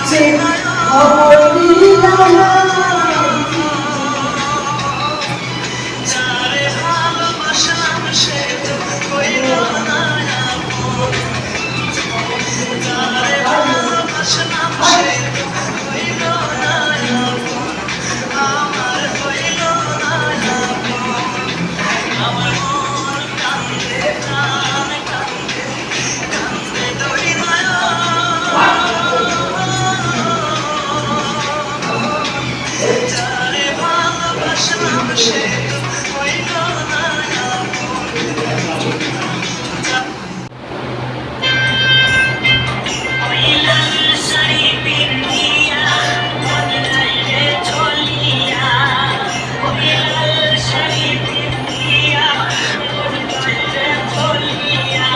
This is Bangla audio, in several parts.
সে খবর দিলাম না। যারে ভালোবাসলাম সে তো হইল না আপন, যারে ভালোবাসলাম সে তো হইল না আপন, আমার হইল না আপন। আমার মন কান্দে প্রাণ কান্দে, কান্দে দড়ি মায়া। যারে ভালোবাসলাম সে তো হইল না আপন। শাড়ি পিন্দিয়া বদলাইলে চলিয়া, শাড়ি পিন্দিয়া বদলাইলে চলিয়া,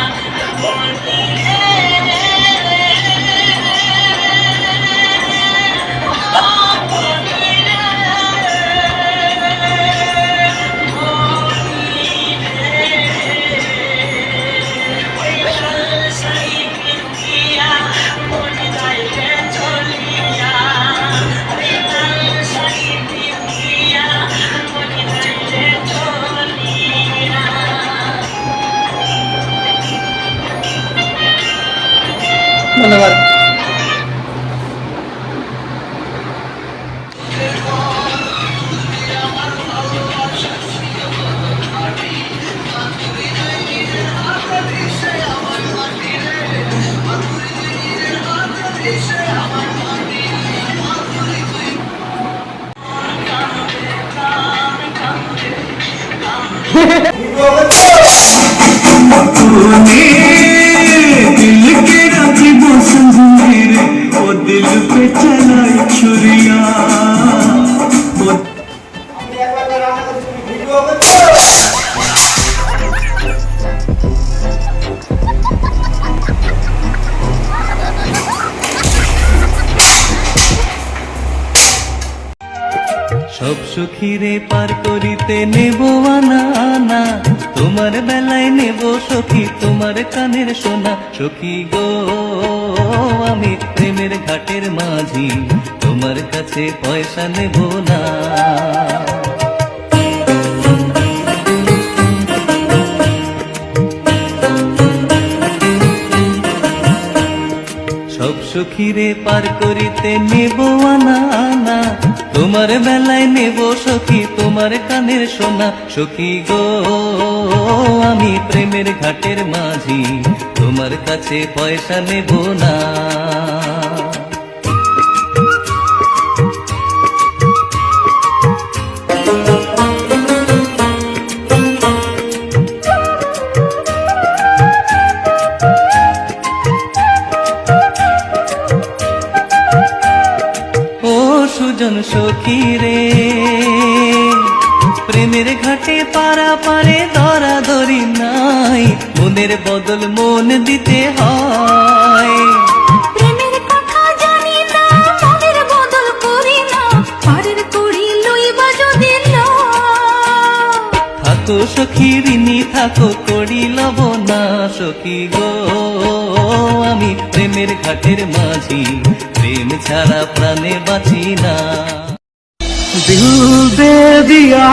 ধন্যবাদ। दिल के राखी बसंजीर वो दिल पे चलाई छुरिया। সব সখীরে পার করিতে নেব আনা আনা, তোমার বেলায় নেব সখী তোমার কানের সোনা। সখী গো আমি প্রেমের ঘাটের মাঝি, তোমার কাছে পয়সা নেব না। সব সখীরে পার করিতে নেব আনা আনা, তোমার বেলায় নেব সখী তোমার কানের সোনা। সখী গো আমি প্রেমের ঘাটের মাঝি, তোমার কাছে পয়সা নেব না। সুজন সখী রে প্রেমের ঘাটে পারা পারে ধরা ধরি নাই, মনের বদল মন দিতে হয়। প্রেমের কথা জানি না মনের বদল করি না, পারের করি লইবা যদি না। থাকো সখী ঋণী থাকো করি লব না। সখী গো আমি প্রেমের ঘাটের মাঝি, প্রেম ছাড়া প্রাণে বাঁচি না। দিল দে দিয়া